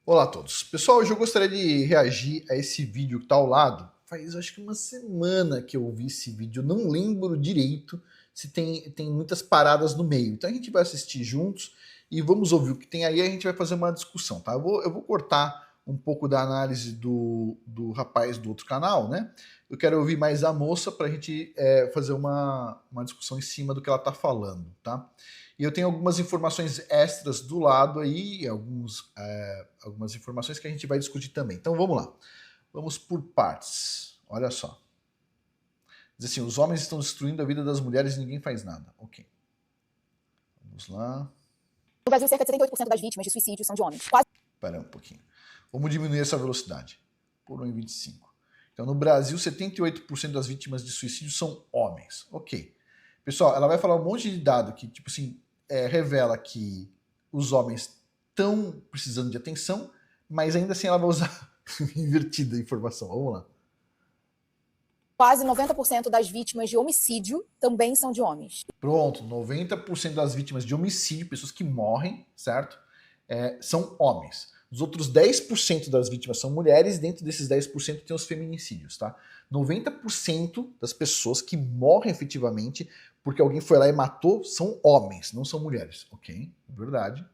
Olá a todos. Pessoal, hoje eu gostaria de reagir a esse vídeo que está ao lado. Faz acho que uma semana que eu vi esse vídeo, eu não lembro direito se tem muitas paradas no meio. Então a gente vai assistir juntos e vamos ouvir o que tem aí e a gente vai fazer uma discussão, tá? Eu vou cortar um pouco da análise do rapaz do outro canal, né? Eu quero ouvir mais a moça para a gente fazer uma discussão em cima do que ela está falando, tá? E eu tenho algumas informações extras do lado aí, algumas informações que a gente vai discutir também. Então vamos lá. Vamos por partes. Olha só. Diz assim, os homens estão destruindo a vida das mulheres e ninguém faz nada. Ok. Vamos lá. No Brasil, cerca de 78% das vítimas de suicídio são de homens. Quase... Espera um pouquinho. Vamos diminuir essa velocidade por 1,25. Então, no Brasil, 78% das vítimas de suicídio são homens. Ok. Pessoal, ela vai falar um monte de dado que, tipo assim, revela que os homens estão precisando de atenção, mas ainda assim ela vai usar invertida a informação. Vamos lá. Quase 90% das vítimas de homicídio também são de homens. Pronto, 90% das vítimas de homicídio, pessoas que morrem, certo? São homens. Os outros 10% das vítimas são mulheres, dentro desses 10% tem os feminicídios, tá? 90% das pessoas que morrem efetivamente porque alguém foi lá e matou são homens, não são mulheres, ok? Verdade.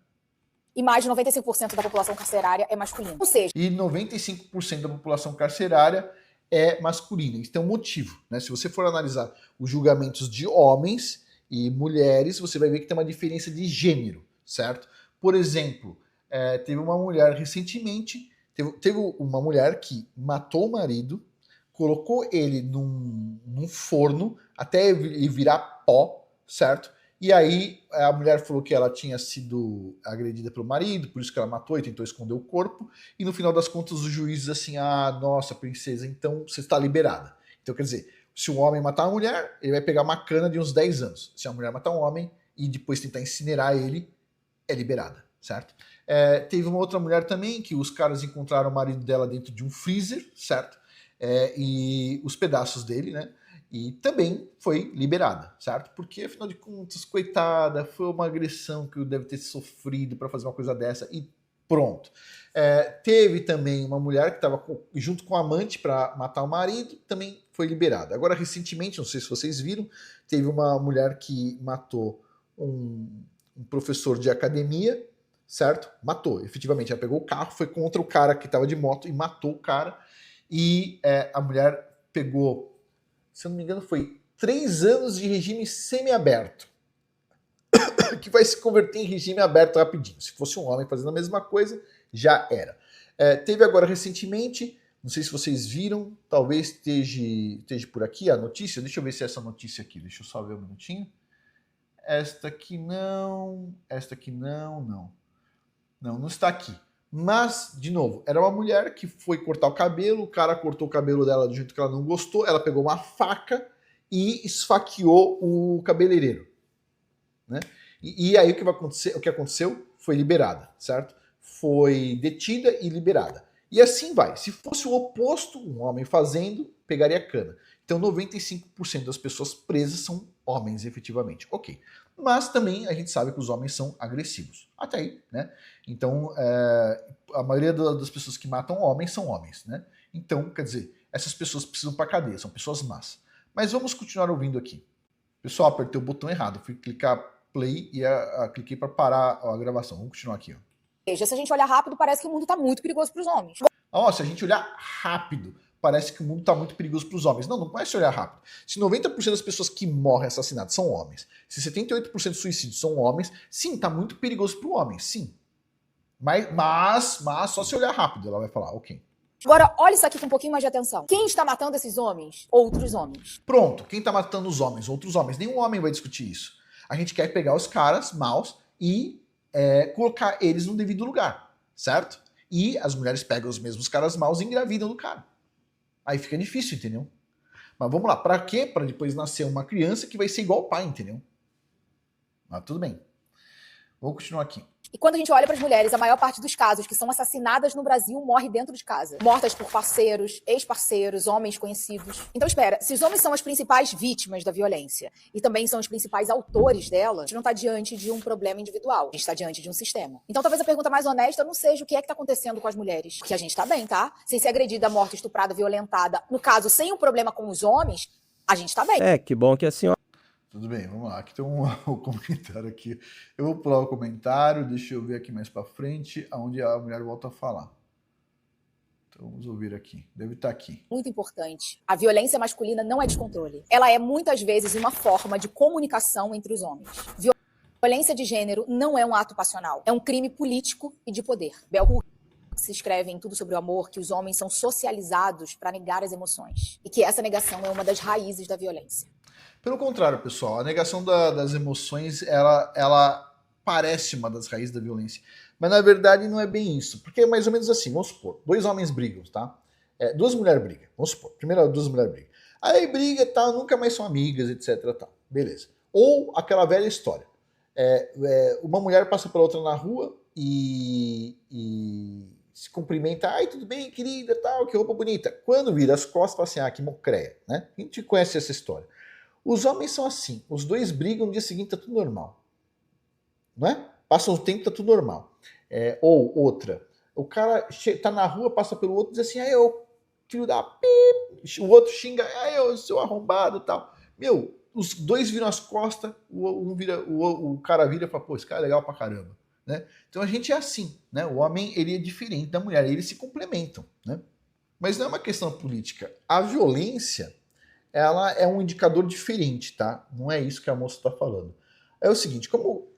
E mais de 95% da população carcerária é masculina. Ou seja... E 95% da população carcerária é masculina. Isso tem um motivo, né? Se você for analisar os julgamentos de homens e mulheres, você vai ver que tem uma diferença de gênero, certo? Por exemplo, teve uma mulher recentemente, teve uma mulher que matou o marido, colocou ele num forno até ele virar pó, certo? E aí a mulher falou que ela tinha sido agredida pelo marido, por isso que ela matou e tentou esconder o corpo. E no final das contas o juiz diz assim, ah, nossa, princesa, então você está liberada. Então quer dizer, se um homem matar uma mulher, ele vai pegar uma cana de uns 10 anos. Se a mulher matar um homem e depois tentar incinerar ele, é liberada, certo? Teve uma outra mulher também que os caras encontraram o marido dela dentro de um freezer, certo? E os pedaços dele, né? E também foi liberada, certo? Porque, afinal de contas, coitada, foi uma agressão que deve ter sofrido para fazer uma coisa dessa e pronto. Teve também uma mulher que estava junto com o amante para matar o marido, também foi liberada. Agora, recentemente, não sei se vocês viram, teve uma mulher que matou um professor de academia, certo? Matou, efetivamente. Ela pegou o carro, foi contra o cara que estava de moto e matou o cara. E a mulher pegou, se eu não me engano, foi 3 anos de regime semiaberto, que vai se converter em regime aberto rapidinho. Se fosse um homem fazendo a mesma coisa, já era. Teve agora recentemente, não sei se vocês viram, talvez esteja por aqui a notícia. Deixa eu ver se é essa notícia aqui, deixa eu só ver um minutinho. Esta aqui não, não está aqui. Mas, de novo, era uma mulher que foi cortar o cabelo, o cara cortou o cabelo dela do jeito que ela não gostou, ela pegou uma faca e esfaqueou o cabeleireiro, né? E aí o que aconteceu foi liberada, certo? Foi detida e liberada. E assim vai. Se fosse o oposto, um homem fazendo, pegaria cana. Então 95% das pessoas presas são homens, efetivamente. Ok. Mas também a gente sabe que os homens são agressivos. Até aí, né? Então, a maioria das pessoas que matam homens são homens, né? Então, quer dizer, essas pessoas precisam para cadeia, são pessoas más. Mas vamos continuar ouvindo aqui. Pessoal, apertei o botão errado. Fui clicar play e cliquei para parar a gravação. Vamos continuar aqui, ó. Veja, se a gente olhar rápido, parece que o mundo está muito perigoso para os homens. Se a gente olhar rápido, parece que o mundo está muito perigoso para os homens. Não parece olhar rápido. Se 90% das pessoas que morrem assassinadas são homens, se 78% dos suicídios são homens, sim, está muito perigoso para o homem, sim. Mas só se olhar rápido, ela vai falar, ok. Agora, olha isso aqui com um pouquinho mais de atenção. Quem está matando esses homens? Outros homens. Pronto, quem está matando os homens? Outros homens. Nenhum homem vai discutir isso. A gente quer pegar os caras maus e colocar eles no devido lugar, certo? E as mulheres pegam os mesmos caras maus e engravidam do cara. Aí fica difícil, entendeu? Mas vamos lá, pra quê? Pra depois nascer uma criança que vai ser igual ao pai, entendeu? Mas tudo bem. Vou continuar aqui. E quando a gente olha para as mulheres, a maior parte dos casos que são assassinadas no Brasil morre dentro de casa. Mortas por parceiros, ex-parceiros, homens conhecidos. Então espera, se os homens são as principais vítimas da violência e também são os principais autores dela, a gente não está diante de um problema individual, a gente está diante de um sistema. Então talvez a pergunta mais honesta não seja o que é que está acontecendo com as mulheres, porque a gente está bem, tá? Sem ser agredida, morta, estuprada, violentada, no caso, sem um problema com os homens, a gente tá bem. Que bom que a senhora... Tudo bem, vamos lá. Aqui tem um comentário aqui. Eu vou pular o comentário, deixa eu ver aqui mais para frente, onde a mulher volta a falar. Então vamos ouvir aqui. Deve estar aqui. Muito importante. A violência masculina não é descontrole. Ela é muitas vezes uma forma de comunicação entre os homens. Violência de gênero não é um ato passional. É um crime político e de poder. Bell Hooks se escreve em Tudo sobre o Amor que os homens são socializados para negar as emoções e que essa negação é uma das raízes da violência. Pelo contrário, pessoal, a negação das emoções, ela parece uma das raízes da violência. Mas na verdade não é bem isso. Porque é mais ou menos assim, vamos supor, dois homens brigam, tá? Duas mulheres brigam, vamos supor. Primeiro, duas mulheres brigam. Aí briga e tal, nunca mais são amigas, etc. Tal. Beleza. Ou aquela velha história. Uma mulher passa pela outra na rua e se cumprimenta, ai, tudo bem, querida, tal, que roupa bonita. Quando vira as costas, fala assim, ah, que mocreia, né? A gente conhece essa história. Os homens são assim, os dois brigam, no dia seguinte tá tudo normal. Não é? Passa um tempo, tá tudo normal. Ou outra, o cara tá na rua, passa pelo outro, diz assim, ai, eu, filho da pip, o outro xinga, ai, eu sou arrombado e tal. Meu, os dois viram as costas, o cara vira e fala, pô, esse cara é legal pra caramba. Né? Então a gente é assim, né? O homem ele é diferente da mulher, eles se complementam, né? Mas não é uma questão política. A violência, ela é um indicador diferente, tá? Não é isso que a moça está falando. É o seguinte, como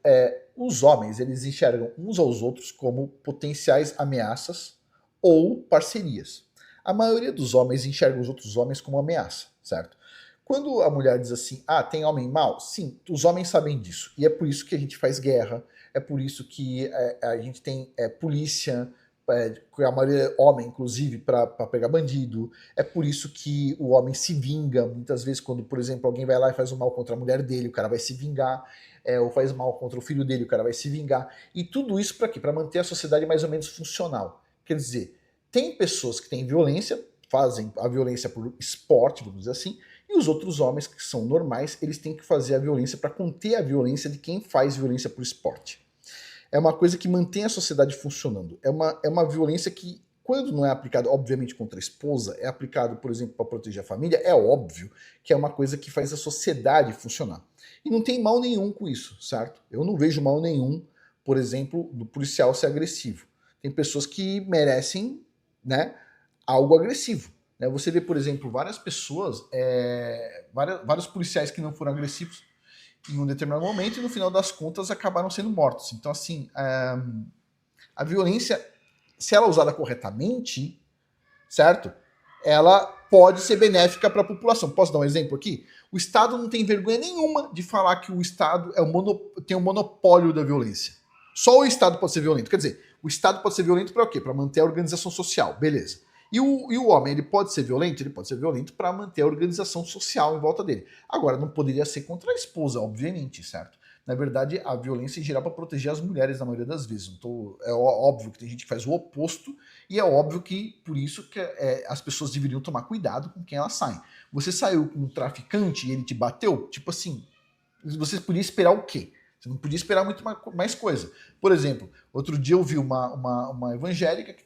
os homens eles enxergam uns aos outros como potenciais ameaças ou parcerias. A maioria dos homens enxerga os outros homens como ameaça, certo? Quando a mulher diz assim, ah, tem homem mau? Sim, os homens sabem disso. E é por isso que a gente faz guerra, é por isso que a gente tem polícia, a maioria é homem, inclusive, para pegar bandido. É por isso que o homem se vinga, muitas vezes, quando, por exemplo, alguém vai lá e faz um mal contra a mulher dele, o cara vai se vingar. Ou faz mal contra o filho dele, o cara vai se vingar. E tudo isso para quê? Para manter a sociedade mais ou menos funcional. Quer dizer, tem pessoas que têm violência, fazem a violência por esporte, vamos dizer assim, e os outros homens que são normais, eles têm que fazer a violência para conter a violência de quem faz violência por esporte. É uma coisa que mantém a sociedade funcionando. É uma violência que, quando não é aplicada, obviamente, contra a esposa, é aplicado, por exemplo, para proteger a família, é óbvio que é uma coisa que faz a sociedade funcionar. E não tem mal nenhum com isso, certo? Eu não vejo mal nenhum, por exemplo, do policial ser agressivo. Tem pessoas que merecem, né, algo agressivo. Você vê, por exemplo, várias pessoas, vários policiais que não foram agressivos em um determinado momento e no final das contas acabaram sendo mortos. Então, assim, a violência, se ela é usada corretamente, certo? Ela pode ser benéfica para a população. Posso dar um exemplo aqui? O Estado não tem vergonha nenhuma de falar que o Estado tem um monopólio da violência. Só o Estado pode ser violento. Quer dizer, o Estado pode ser violento para o quê? Para manter a organização social. Beleza. E o homem, ele pode ser violento? Ele pode ser violento para manter a organização social em volta dele. Agora, não poderia ser contra a esposa, obviamente, certo? Na verdade, a violência é geral para proteger as mulheres na maioria das vezes. Então, é óbvio que tem gente que faz o oposto e é óbvio que, por isso, que as pessoas deveriam tomar cuidado com quem elas saem. Você saiu com um traficante e ele te bateu? Tipo assim, você podia esperar o quê? Você não podia esperar muito mais coisa. Por exemplo, outro dia eu vi uma evangélica que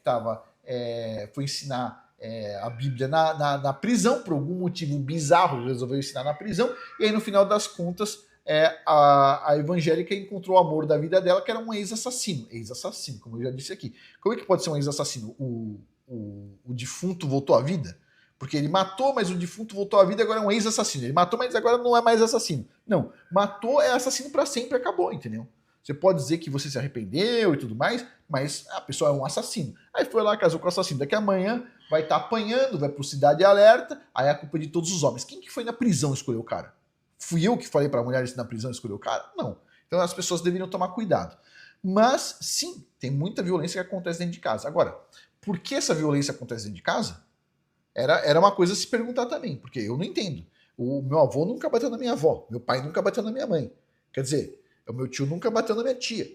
foi ensinar a Bíblia na prisão, por algum motivo bizarro, resolveu ensinar na prisão, e aí no final das contas a evangélica encontrou o amor da vida dela, que era um ex-assassino. Ex-assassino, como eu já disse aqui. Como é que pode ser um ex-assassino? O defunto voltou à vida? Porque ele matou, mas o defunto voltou à vida e agora é um ex-assassino. Ele matou, mas agora não é mais assassino. Não, matou é assassino para sempre, acabou, entendeu? Você pode dizer que você se arrependeu e tudo mais, mas a pessoa é um assassino. Aí foi lá, casou com o assassino. Daqui a amanhã vai estar apanhando, vai pro Cidade Alerta, aí é a culpa de todos os homens. Quem que foi na prisão escolher o cara? Fui eu que falei pra mulher ir na prisão escolher o cara? Não. Então as pessoas deveriam tomar cuidado. Mas, sim, tem muita violência que acontece dentro de casa. Agora, por que essa violência acontece dentro de casa? Era uma coisa a se perguntar também, porque eu não entendo. O meu avô nunca bateu na minha avó, meu pai nunca bateu na minha mãe. Quer dizer, o meu tio nunca bateu na minha tia.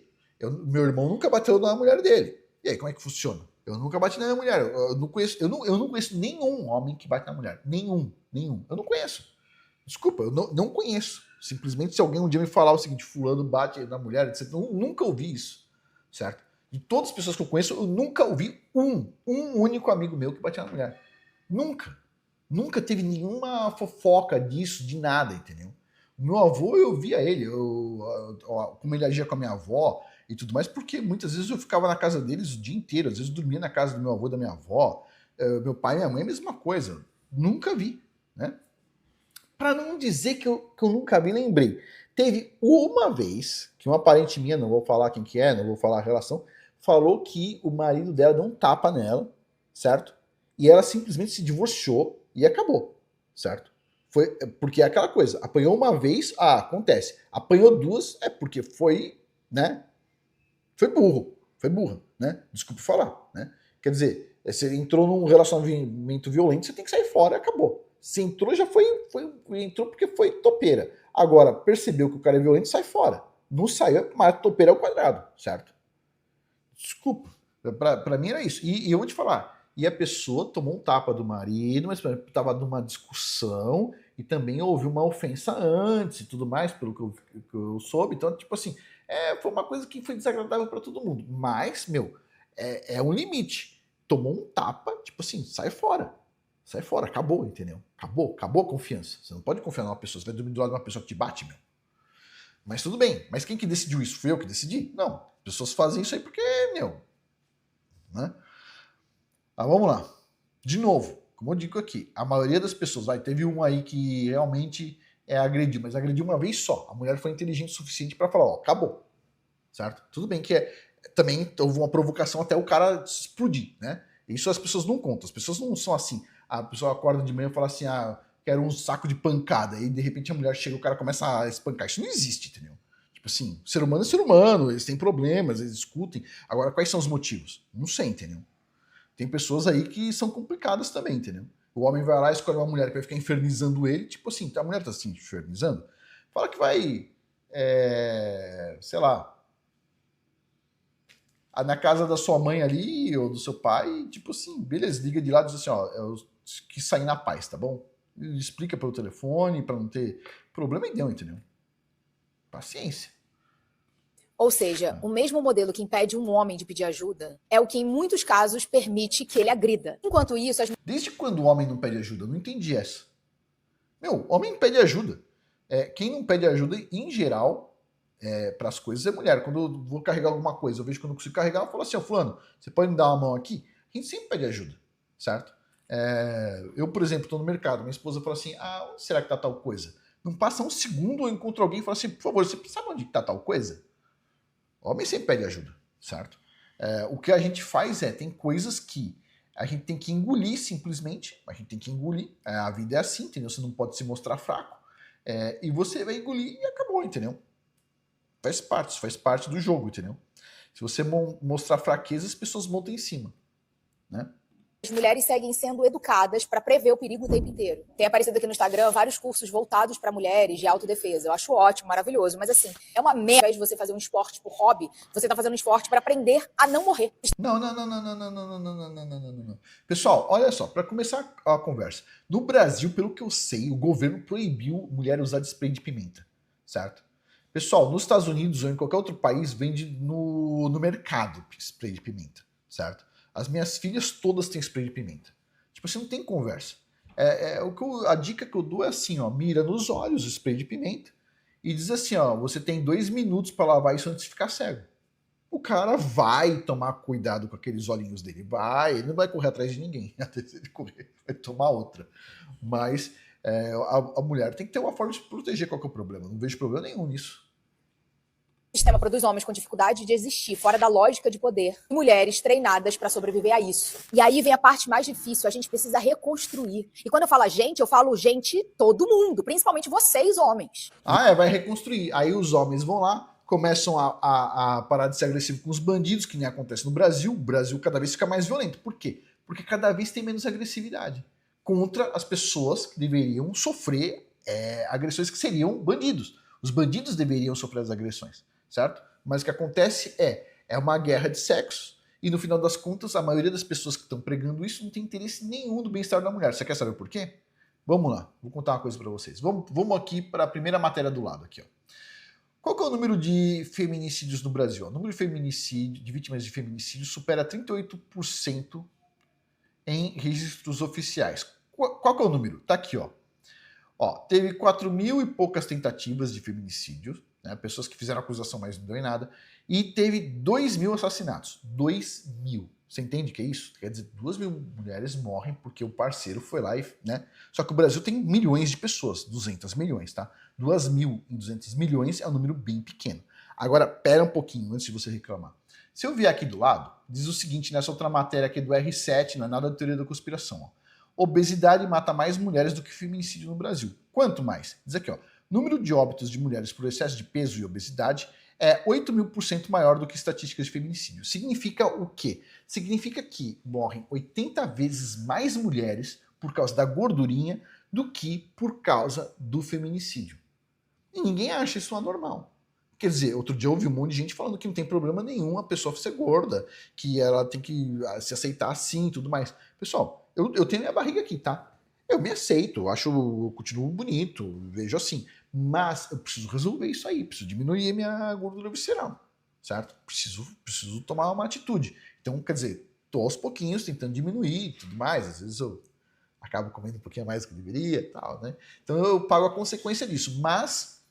Meu irmão nunca bateu na mulher dele. E aí, como é que funciona? Eu nunca bati na minha mulher. Eu não conheço nenhum homem que bate na mulher. Nenhum. Eu não conheço. Desculpa, eu não conheço. Simplesmente se alguém um dia me falar o seguinte, fulano bate na mulher, etc. Eu nunca ouvi isso, certo? De todas as pessoas que eu conheço, eu nunca ouvi um único amigo meu que batia na mulher. Nunca. Nunca teve nenhuma fofoca disso, de nada, entendeu? Meu avô, eu via ele, como ele agia com a minha avó e tudo mais, porque muitas vezes eu ficava na casa deles o dia inteiro, às vezes eu dormia na casa do meu avô e da minha avó, meu pai e minha mãe, a mesma coisa. Nunca vi, né? Para não dizer que eu nunca vi, lembrei. Teve uma vez que uma parente minha, não vou falar quem que é, não vou falar a relação, falou que o marido dela deu um tapa nela, certo? E ela simplesmente se divorciou e acabou, certo? Foi porque é aquela coisa, apanhou uma vez, acontece. Apanhou duas, é porque foi, né? Foi burra, né? Desculpe falar, né? Quer dizer, você entrou num relacionamento violento, você tem que sair fora e acabou. Se entrou, já entrou porque foi topeira. Agora, percebeu que o cara é violento, sai fora. Não saiu, mas topeira ao quadrado, certo? Desculpa. Pra mim era isso. E eu vou te falar, e a pessoa tomou um tapa do marido, mas estava numa discussão e também houve uma ofensa antes e tudo mais, pelo que eu soube. Então, tipo assim, foi uma coisa que foi desagradável para todo mundo. Mas, meu, é um limite. Tomou um tapa, tipo assim, sai fora. Sai fora, acabou, entendeu? Acabou a confiança. Você não pode confiar numa pessoa, você vai dormir do lado de uma pessoa que te bate, meu. Mas tudo bem, mas quem que decidiu isso? Fui eu que decidi? Não. As pessoas fazem isso aí porque, meu, né? Vamos lá. De novo, como eu digo aqui, a maioria das pessoas, teve um aí que realmente agrediu, mas agrediu uma vez só. A mulher foi inteligente o suficiente para falar, acabou. Certo? Tudo bem que também houve uma provocação até o cara explodir, né? Isso as pessoas não contam. As pessoas não são assim. A pessoa acorda de manhã e fala assim, quero um saco de pancada. E de repente a mulher chega e o cara começa a espancar. Isso não existe, entendeu? Tipo assim, ser humano é ser humano, eles têm problemas, eles discutem. Agora, quais são os motivos? Não sei, entendeu? Tem pessoas aí que são complicadas também, entendeu? O homem vai lá e escolhe uma mulher que vai ficar infernizando ele, tipo assim, a mulher tá assim, infernizando, fala que vai, sei lá, na casa da sua mãe ali, ou do seu pai, tipo assim, beleza, liga de lá e diz assim, eu quis sair na paz, tá bom? Ele explica pelo telefone, pra não ter problema e deu, entendeu? Paciência. Ou seja, o mesmo modelo que impede um homem de pedir ajuda é o que, em muitos casos, permite que ele agrida. Enquanto isso, Desde quando o homem não pede ajuda? Eu não entendi essa. Meu, homem pede ajuda. Quem não pede ajuda, em geral, para as coisas é mulher. Quando eu vou carregar alguma coisa, eu vejo que eu não consigo carregar, eu falo assim, fulano, você pode me dar uma mão aqui? A gente sempre pede ajuda, certo? Eu, por exemplo, estou no mercado, minha esposa fala assim, onde será que tá tal coisa? Não passa um segundo, eu encontro alguém e falo assim, por favor, você sabe onde tá tal coisa? O homem sempre pede ajuda, certo? O que a gente faz tem coisas que a gente tem que engolir simplesmente, a gente tem que engolir, a vida é assim, entendeu? Você não pode se mostrar fraco, e você vai engolir e acabou, entendeu? Isso faz parte do jogo, entendeu? Se você mostrar fraqueza, as pessoas montam em cima, né? as mulheres seguem sendo educadas para prever o perigo o tempo inteiro. Tem aparecido aqui no Instagram vários cursos voltados para mulheres de autodefesa. Eu acho ótimo, maravilhoso, mas assim, é uma merda. Ao invés de você fazer um esporte por hobby, você tá fazendo um esporte para aprender a não morrer. Não. Pessoal, olha só, para começar a conversa. No Brasil, pelo que eu sei, o governo proibiu mulher usar de spray de pimenta, certo? Pessoal, nos Estados Unidos ou em qualquer outro país, vende no mercado spray de pimenta, certo? As minhas filhas todas têm spray de pimenta. Tipo, você não tem conversa. A dica que eu dou é assim, mira nos olhos o spray de pimenta e diz assim, você tem 2 minutos para lavar isso antes de ficar cego. O cara vai tomar cuidado com aqueles olhinhos dele. Ele não vai correr atrás de ninguém. Até se ele correr, vai tomar outra. Mas a mulher tem que ter uma forma de se proteger. Qual que é o problema? Não vejo problema nenhum nisso. O sistema produz homens com dificuldade de existir, fora da lógica de poder. Mulheres treinadas para sobreviver a isso. E aí vem a parte mais difícil, a gente precisa reconstruir. E quando eu falo gente, eu falo gente, todo mundo, principalmente vocês, homens. Vai reconstruir. Aí os homens vão lá, começam a parar de ser agressivo com os bandidos, que nem acontece no Brasil. O Brasil cada vez fica mais violento. Por quê? Porque cada vez tem menos agressividade contra as pessoas que deveriam sofrer agressões que seriam bandidos. Os bandidos deveriam sofrer as agressões, certo? Mas o que acontece é uma guerra de sexo, e no final das contas, a maioria das pessoas que estão pregando isso não tem interesse nenhum do bem-estar da mulher. Você quer saber por quê? Vamos lá, vou contar uma coisa para vocês. Vamos aqui para a primeira matéria do lado aqui, ó. Qual que é o número de feminicídios no Brasil? O número de feminicídio, de vítimas de feminicídio supera 38% em registros oficiais. Qual que é o número? Tá aqui, ó. Teve 4.000 e poucas tentativas de feminicídio, né? Pessoas que fizeram acusação, mas não deu em nada. E teve 2.000 assassinatos. 2.000. Você entende que é isso? Quer dizer, 2.000 mulheres morrem porque o parceiro foi lá e... né? Só que o Brasil tem milhões de pessoas, 200 milhões, tá? 2.200 milhões é um número bem pequeno. Agora, pera um pouquinho antes de você reclamar. Se eu vier aqui do lado, diz o seguinte nessa outra matéria aqui do R7, não é nada de teoria da conspiração, ó. Obesidade mata mais mulheres do que feminicídio no Brasil. Quanto mais? Diz aqui, ó. Número de óbitos de mulheres por excesso de peso e obesidade é 8.000% maior do que estatísticas de feminicídio. Significa o quê? Significa que morrem 80 vezes mais mulheres por causa da gordurinha do que por causa do feminicídio. E ninguém acha isso anormal. Quer dizer, outro dia eu ouvi um monte de gente falando que não tem problema nenhum a pessoa ser gorda, que ela tem que se aceitar assim e tudo mais. Pessoal, eu tenho minha barriga aqui, tá? Eu me aceito, eu continuo bonito, vejo assim. Mas eu preciso resolver isso aí, preciso diminuir a minha gordura visceral, certo? Preciso tomar uma atitude. Então, quer dizer, tô aos pouquinhos tentando diminuir e tudo mais. Às vezes eu acabo comendo um pouquinho mais do que deveria e tal, né? Então eu pago a consequência disso, mas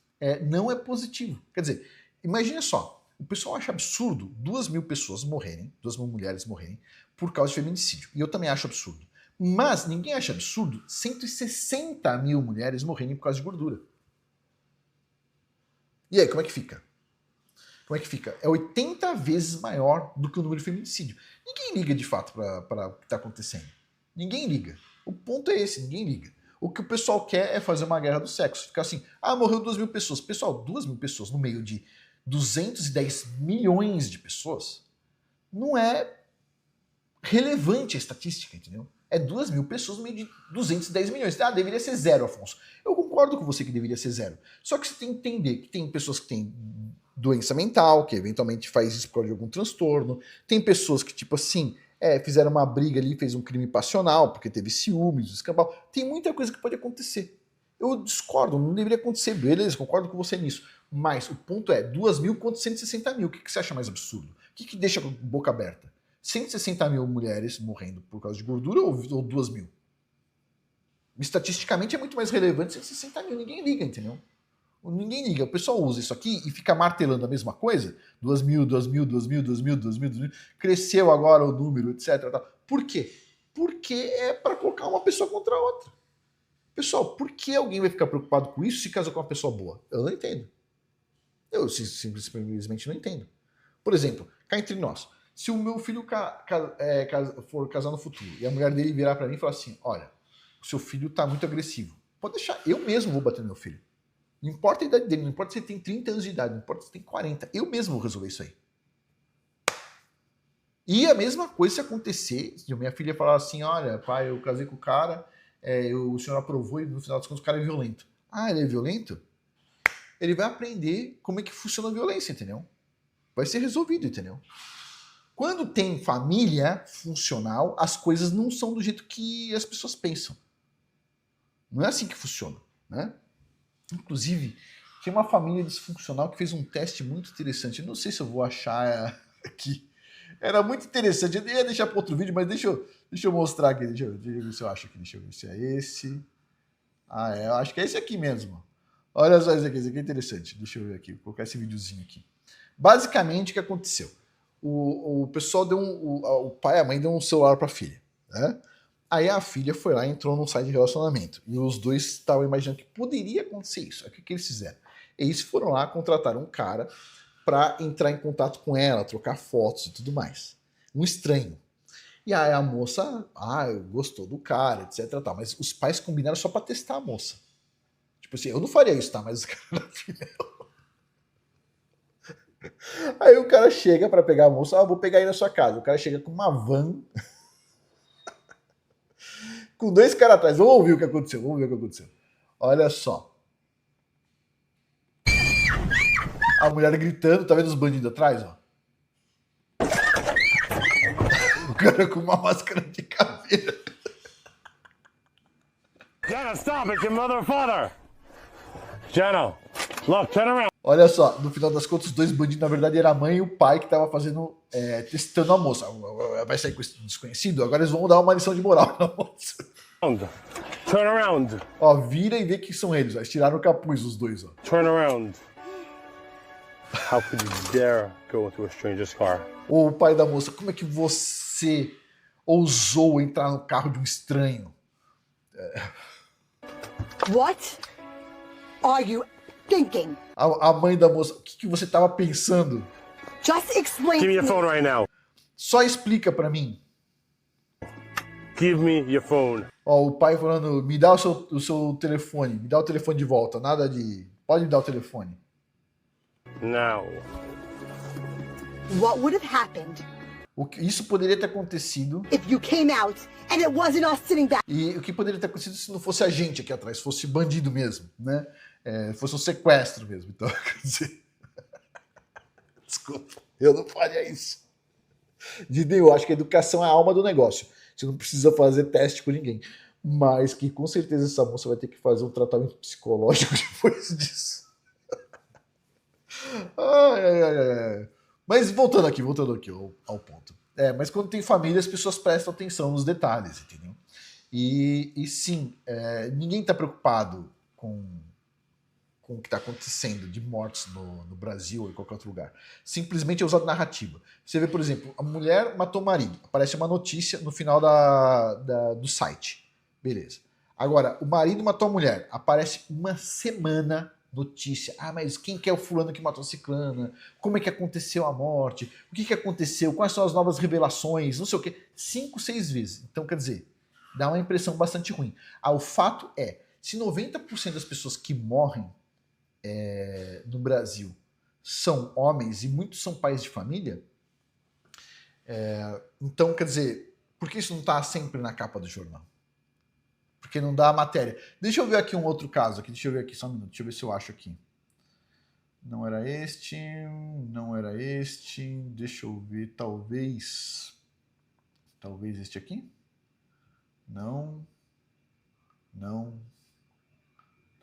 não é positivo. Quer dizer, imagine só, o pessoal acha absurdo 2.000 pessoas morrerem, 2.000 mulheres morrerem por causa de feminicídio. E eu também acho absurdo. Mas ninguém acha absurdo 160.000 mulheres morrerem por causa de gordura. E aí, como é que fica? Como é que fica? É 80 vezes maior do que o número de feminicídio. Ninguém liga de fato para o que está acontecendo. Ninguém liga. O ponto é esse, ninguém liga. O que o pessoal quer é fazer uma guerra do sexo. Ficar assim, morreu 2.000 pessoas. Pessoal, 2.000 pessoas no meio de 210 milhões de pessoas não é relevante a estatística, entendeu? É 2.000 pessoas no meio de 210 milhões. Deveria ser zero, Afonso. Eu concordo com você que deveria ser zero. Só que você tem que entender que tem pessoas que têm doença mental, que eventualmente faz isso por causa de algum transtorno. Tem pessoas que, tipo assim, fizeram uma briga ali, fez um crime passional, porque teve ciúmes, escambau. Tem muita coisa que pode acontecer. Eu discordo, não deveria acontecer. Beleza, concordo com você nisso. Mas o ponto é, 2.000 contra 160.000. O que você acha mais absurdo? O que deixa a boca aberta? 160.000 mulheres morrendo por causa de gordura ou 2.000? Estatisticamente é muito mais relevante 160.000. Ninguém liga, entendeu? Ninguém liga. O pessoal usa isso aqui e fica martelando a mesma coisa. 2.000, 2.000, 2.000, 2.000, 2.000, 2.000. Cresceu agora o número, etc. Por quê? Porque é para colocar uma pessoa contra a outra. Pessoal, por que alguém vai ficar preocupado com isso se casar com uma pessoa boa? Eu não entendo. Eu simplesmente não entendo. Por exemplo, cá entre nós. Se o meu filho for casar no futuro e a mulher dele virar para mim e falar assim, olha, o seu filho tá muito agressivo. Pode deixar, eu mesmo vou bater no meu filho. Não importa a idade dele, não importa se ele tem 30 anos de idade, não importa se ele tem 40. Eu mesmo vou resolver isso aí. E a mesma coisa se acontecer, se a minha filha falar assim, olha, pai, eu casei com o cara, o senhor aprovou e no final das contas o cara é violento. Ele é violento? Ele vai aprender como é que funciona a violência, entendeu? Vai ser resolvido, entendeu? Quando tem família funcional, as coisas não são do jeito que as pessoas pensam. Não é assim que funciona, né? Inclusive, tinha uma família disfuncional que fez um teste muito interessante. Eu não sei se eu vou achar aqui. Era muito interessante. Eu ia deixar para outro vídeo, mas deixa eu mostrar aqui. Deixa eu ver se eu acho aqui. Deixa eu ver se é esse. Eu acho que é esse aqui mesmo. Olha só esse aqui é interessante. Deixa eu ver aqui, vou colocar esse videozinho aqui. Basicamente, o que aconteceu? O pessoal deu o pai e a mãe deu um celular para a filha, né? Aí a filha foi lá e entrou num site de relacionamento. E os dois estavam imaginando que poderia acontecer isso. Aí o que eles fizeram? Eles foram lá, contrataram um cara para entrar em contato com ela, trocar fotos e tudo mais. Um estranho. E aí a moça, gostou do cara, etc. Tal. Mas os pais combinaram só para testar a moça. Tipo assim, eu não faria isso, tá? Mas o cara Aí o cara chega para pegar a moça, vou pegar aí na sua casa. O cara chega com uma van com 2 caras atrás. Vamos ouvir o que aconteceu. Olha só. A mulher gritando, tá vendo os bandidos atrás, ó? O cara com uma máscara de caveira. Jenna, stop it, you motherfucker! Jenna, look, turn around. Olha só, no final das contas, os dois bandidos, na verdade, era a mãe e o pai que tava fazendo, testando a moça. Vai sair com esse desconhecido? Agora eles vão dar uma lição de moral na moça. Turn around. Ó, vira e vê que são eles. Ó. Eles tiraram o capuz, os dois, ó. Turn around. How could you dare go into a stranger's car? O pai da moça, como é que você ousou entrar no carro de um estranho? What are you thinking? A mãe da moça, o que você tava pensando? Just explain Give me to your me. phone right now. Só explica pra mim. Give me your phone. Ó, o pai falando, me dá o seu telefone, me dá o telefone de volta, nada de... Pode me dar o telefone. Now. What would have happened Isso poderia ter acontecido, if you came out and it wasn't us sitting back? e o que poderia ter acontecido se não fosse a gente aqui atrás, fosse bandido mesmo, né? Fosse um sequestro mesmo. Então, quer dizer... Desculpa, eu não faria isso. Eu acho que a educação é a alma do negócio. Você não precisa fazer teste com ninguém. Mas que com certeza essa moça vai ter que fazer um tratamento psicológico depois disso. Ai. Mas voltando aqui ao ponto. Mas quando tem família, as pessoas prestam atenção nos detalhes, entendeu? E sim, ninguém está preocupado com o que está acontecendo de mortes no Brasil ou em qualquer outro lugar. Simplesmente é usado narrativa. Você vê, por exemplo, a mulher matou o marido. Aparece uma notícia no final do site. Beleza. Agora, o marido matou a mulher. Aparece uma semana notícia. Ah, mas quem que é o fulano que matou a ciclana? Como é que aconteceu a morte? O que aconteceu? Quais são as novas revelações? Não sei o quê. 5, 6 vezes. Então, quer dizer, dá uma impressão bastante ruim. O fato é, se 90% das pessoas que morrem no Brasil são homens e muitos são pais de família, então, quer dizer, por que isso não está sempre na capa do jornal? Porque não dá a matéria. Deixa eu ver aqui um outro caso. Deixa eu ver aqui só um minuto. Deixa eu ver se eu acho aqui. Não era este. Deixa eu ver. Talvez este aqui. Não.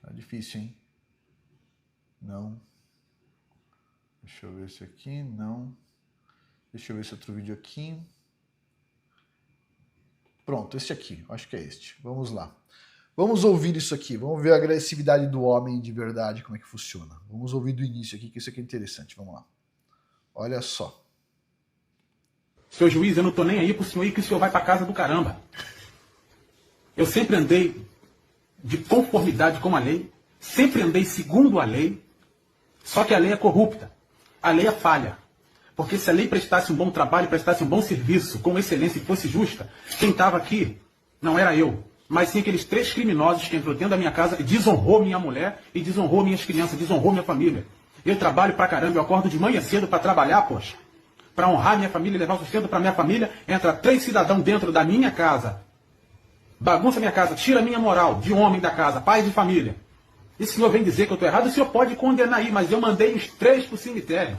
Tá difícil, hein? Não. Deixa eu ver esse aqui. Não. Deixa eu ver esse outro vídeo aqui. Pronto, este aqui. Acho que é este. Vamos lá. Vamos ouvir isso aqui. Vamos ver a agressividade do homem de verdade, como é que funciona. Vamos ouvir do início aqui, que isso aqui é interessante. Vamos lá. Olha só. Seu juiz, eu não tô nem aí pro senhor ir, que o senhor vai pra casa do caramba. Eu sempre andei de conformidade com a lei, sempre andei segundo a lei, só que a lei é corrupta, a lei é falha. Porque se a lei prestasse um bom trabalho, prestasse um bom serviço, com excelência e fosse justa, quem estava aqui não era eu, mas sim aqueles 3 criminosos que entrou dentro da minha casa e desonrou minha mulher e desonrou minhas crianças, desonrou minha família. Eu trabalho pra caramba, eu acordo de manhã cedo pra trabalhar, poxa. Pra honrar minha família e levar o sustento pra minha família, entra 3 cidadãos dentro da minha casa, bagunça minha casa, tira minha moral de homem da casa, pai de família. E o senhor vem dizer que eu estou errado, o senhor pode condenar aí, mas eu mandei os 3 pro cemitério.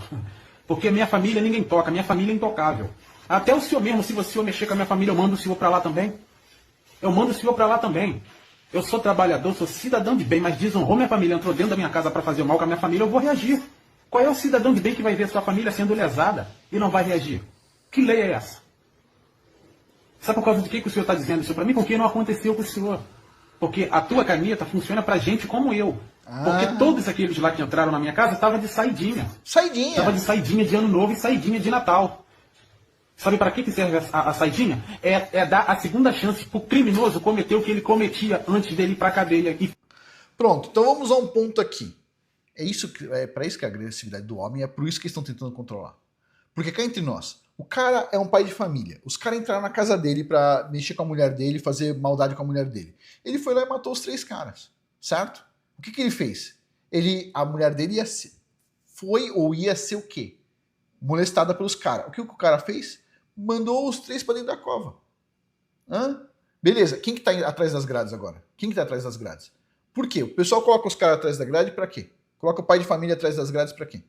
Porque minha família ninguém toca, minha família é intocável. Até o senhor mesmo, se o senhor mexer com a minha família, eu mando o senhor para lá também. Eu mando o senhor para lá também. Eu sou trabalhador, sou cidadão de bem, mas desonrou minha família, entrou dentro da minha casa para fazer mal com a minha família, eu vou reagir. Qual é o cidadão de bem que vai ver sua família sendo lesada e não vai reagir? Que lei é essa? Sabe por causa de que o senhor está dizendo isso para mim? Porque não aconteceu com o senhor. Porque a tua caneta funciona para gente como eu. Porque todos aqueles lá que entraram na minha casa estavam de saidinha. Saidinha? Estava de saidinha de ano novo e saidinha de Natal. Sabe para que serve a saidinha? É dar a segunda chance pro criminoso cometer o que ele cometia antes dele ir pra cadeia. Pronto, então vamos a um ponto aqui. É para isso que é a agressividade do homem, é por isso que eles estão tentando controlar. Porque cá entre nós, o cara é um pai de família. Os caras entraram na casa dele pra mexer com a mulher dele, fazer maldade com a mulher dele. Ele foi lá e matou os 3 caras, certo? O que ele fez? A mulher dele ia ser o quê? Molestada pelos caras. O que o cara fez? Mandou os 3 para dentro da cova. Beleza, quem que tá atrás das grades agora? Quem que tá atrás das grades? Por quê? O pessoal coloca os caras atrás da grade para quê? Coloca o pai de família atrás das grades para quê?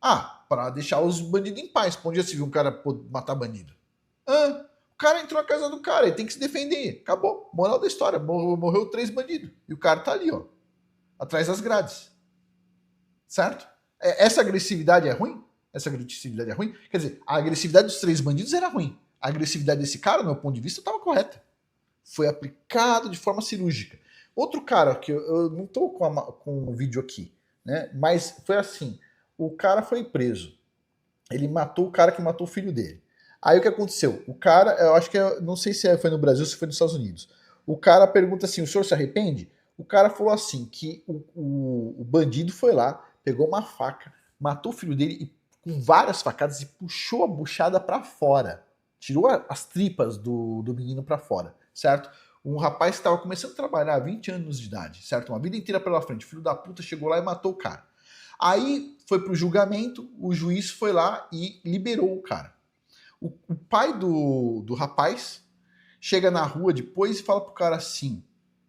Ah, para deixar os bandidos em paz. Onde já se viu um cara matar bandido? Ah, o cara entrou na casa do cara, ele tem que se defender. Acabou. Moral da história. Morreu 3 bandidos. E o cara tá ali, ó. Atrás das grades. Certo? Essa agressividade é ruim? Essa agressividade é ruim? Quer dizer, a agressividade dos 3 bandidos era ruim. A agressividade desse cara, no meu ponto de vista, estava correta. Foi aplicado de forma cirúrgica. Outro cara, que eu não tô com o vídeo aqui, né? Mas foi assim. O cara foi preso. Ele matou o cara que matou o filho dele. Aí o que aconteceu? O cara, eu acho que, não sei se foi no Brasil ou se foi nos Estados Unidos. O cara pergunta assim, o senhor se arrepende? O cara falou assim, que o bandido foi lá, pegou uma faca, matou o filho dele e, com várias facadas e puxou a buchada pra fora. Tirou as tripas do menino pra fora, certo? Um rapaz que estava começando a trabalhar há 20 anos de idade, certo? Uma vida inteira pela frente. O filho da puta chegou lá e matou o cara. Aí foi pro julgamento, o juiz foi lá e liberou o cara. O pai do rapaz chega na rua depois e fala pro cara assim,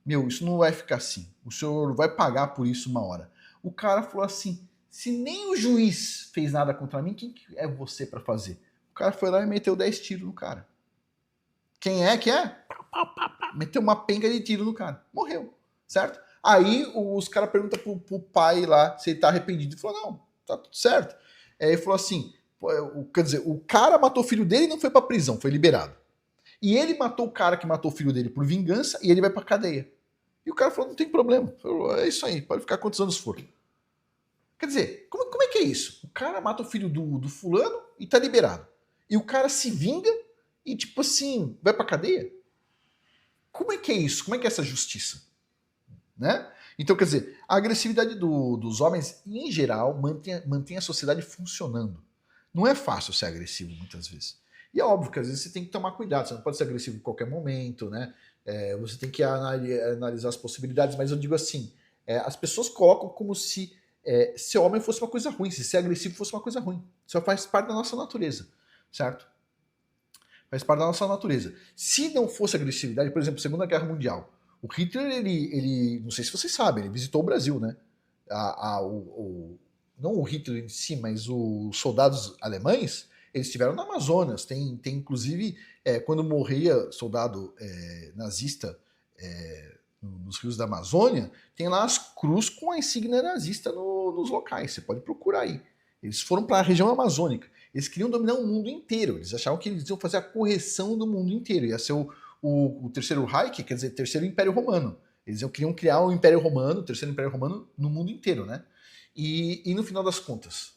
meu, isso não vai ficar assim, o senhor vai pagar por isso uma hora. O cara falou assim, se nem o juiz fez nada contra mim, quem é você para fazer? O cara foi lá e meteu 10 tiros no cara. Quem é que é? Meteu uma penca de tiro no cara. Morreu, certo? Aí os caras perguntam pro pai lá se ele tá arrependido. Ele falou, não, tá tudo certo. Aí ele falou assim, quer dizer, o cara matou o filho dele e não foi pra prisão, foi liberado. E ele matou o cara que matou o filho dele por vingança e ele vai pra cadeia. E o cara falou, não tem problema. Falou, é isso aí, pode ficar quantos anos for. Quer dizer, como é que é isso? O cara mata o filho do fulano e tá liberado. E o cara se vinga e, tipo assim, vai pra cadeia? Como é que é isso? Como é que é essa justiça? Né? Então, quer dizer, a agressividade dos homens, em geral, mantém a sociedade funcionando. Não é fácil ser agressivo, muitas vezes. E é óbvio que às vezes você tem que tomar cuidado, você não pode ser agressivo em qualquer momento, né? Você tem que analisar as possibilidades, mas eu digo assim, as pessoas colocam como se ser homem fosse uma coisa ruim, se ser agressivo fosse uma coisa ruim. Isso faz parte da nossa natureza, certo? Faz parte da nossa natureza. Se não fosse agressividade, por exemplo, Segunda Guerra Mundial, o Hitler, ele não sei se vocês sabem, ele visitou o Brasil, né? Não o Hitler em si, mas os soldados alemães, eles estiveram na Amazonas. Tem inclusive, quando morria soldado nazista nos rios da Amazônia, tem lá as cruzes com a insígnia nazista nos locais. Você pode procurar aí. Eles foram para a região amazônica. Eles queriam dominar o mundo inteiro. Eles achavam que eles iam fazer a correção do mundo inteiro. Ia ser o Terceiro Reich, quer dizer, Terceiro Império Romano. Eles queriam criar o Império Romano, o Terceiro Império Romano, no mundo inteiro, né? E no final das contas,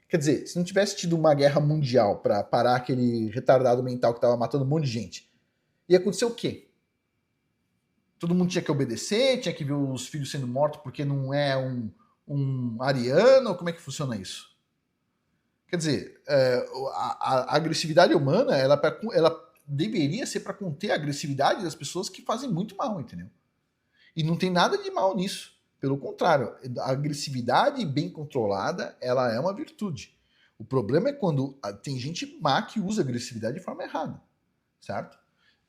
quer dizer, se não tivesse tido uma guerra mundial para parar aquele retardado mental que estava matando um monte de gente, ia acontecer o quê? Todo mundo tinha que obedecer, tinha que ver os filhos sendo mortos porque não é um ariano? Como é que funciona isso? Quer dizer, a agressividade humana, ela deveria ser para conter a agressividade das pessoas que fazem muito mal, entendeu? E não tem nada de mal nisso. Pelo contrário, a agressividade bem controlada, ela é uma virtude. O problema é quando tem gente má que usa a agressividade de forma errada, certo?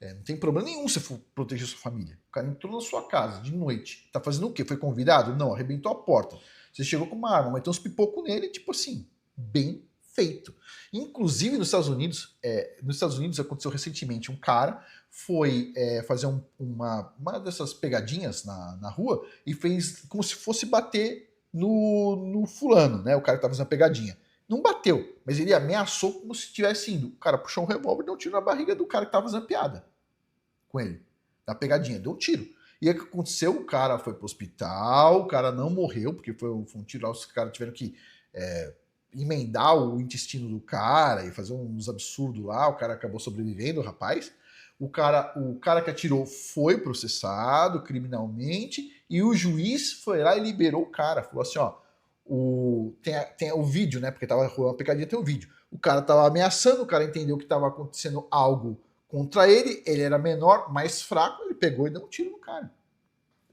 Não tem problema nenhum se for proteger sua família. O cara entrou na sua casa de noite, tá fazendo o quê? Foi convidado? Não, arrebentou a porta. Você chegou com uma arma, meteu uns pipocos nele, tipo assim, bem feito. Inclusive nos Estados Unidos aconteceu recentemente, um cara foi fazer uma dessas pegadinhas na rua e fez como se fosse bater no fulano, né? O cara que tava fazendo a pegadinha. Não bateu, mas ele ameaçou como se tivesse indo. O cara puxou um revólver e deu um tiro na barriga do cara que tava fazendo piada com ele. Na pegadinha, deu um tiro. E aí o que aconteceu? O cara foi pro hospital, o cara não morreu, porque foi um tiro lá, os caras tiveram que emendar o intestino do cara e fazer uns absurdos lá, o cara acabou sobrevivendo, o rapaz. O cara que atirou foi processado criminalmente e o juiz foi lá e liberou o cara. Falou assim, ó, tem o vídeo, né? Porque tava rolando uma pegadinha, tem o vídeo. O cara tava ameaçando, o cara entendeu que tava acontecendo algo contra ele era menor, mais fraco, ele pegou e deu um tiro no cara.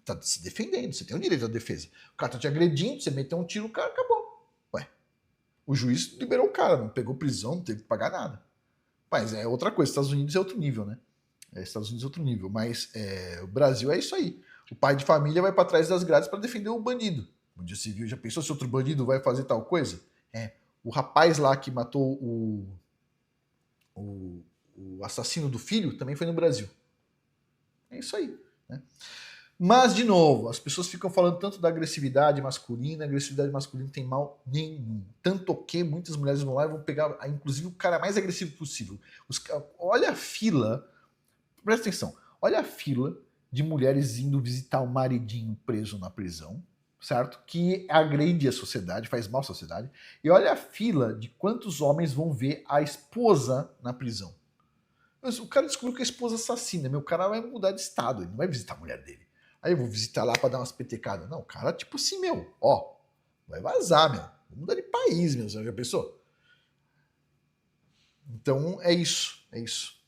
Tá se defendendo, você tem o direito à defesa. O cara tá te agredindo, você meteu um tiro no cara, acabou. Ué, o juiz liberou o cara, não pegou prisão, não teve que pagar nada. Mas é outra coisa, Estados Unidos é outro nível, né? Estados Unidos é outro nível, mas o Brasil é isso aí. O pai de família vai para trás das grades para defender o bandido. Um dia civil já pensou se outro bandido vai fazer tal coisa? O rapaz lá que matou o assassino do filho também foi no Brasil. É isso aí, né? Mas, de novo, as pessoas ficam falando tanto da agressividade masculina. A agressividade masculina não tem mal nenhum. Tanto que muitas mulheres vão lá e vão pegar, inclusive, o cara mais agressivo possível. Olha a fila, presta atenção, olha a fila de mulheres indo visitar o maridinho preso na prisão, certo? Que agride a sociedade, faz mal à sociedade. E olha a fila de quantos homens vão ver a esposa na prisão. Mas o cara descobriu que a esposa assassina. Meu cara vai mudar de estado, ele não vai visitar a mulher dele. Aí eu vou visitar lá pra dar umas petecadas. Não, o cara, tipo assim, meu, ó, vai vazar, meu. Vou mudar de país, meu, você já pensou? Então é isso, é isso.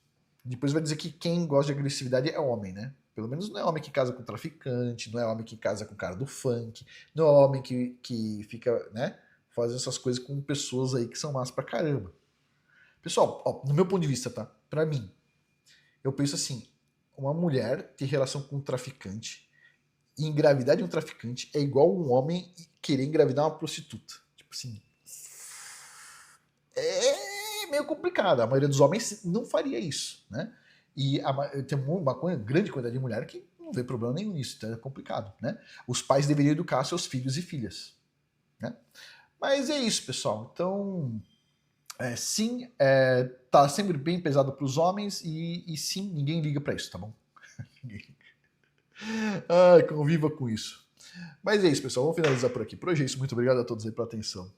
Depois vai dizer que quem gosta de agressividade é homem, né? Pelo menos não é homem que casa com traficante, não é homem que casa com o cara do funk, não é homem que fica, né, fazendo essas coisas com pessoas aí que são más pra caramba. Pessoal, ó, no meu ponto de vista, tá? Pra mim, eu penso assim, uma mulher ter relação com um traficante e engravidar de um traficante é igual um homem querer engravidar uma prostituta. Tipo assim, é meio complicado. A maioria dos homens não faria isso, né? E tem uma grande quantidade de mulher que não vê problema nenhum nisso, então é complicado, né? Os pais deveriam educar seus filhos e filhas, né? Mas é isso, pessoal. Então, sim, tá sempre bem pesado para os homens e sim, ninguém liga para isso, tá bom? Conviva com isso. Mas é isso, pessoal. Vamos finalizar por aqui. Por hoje é isso. Muito obrigado a todos aí pela atenção.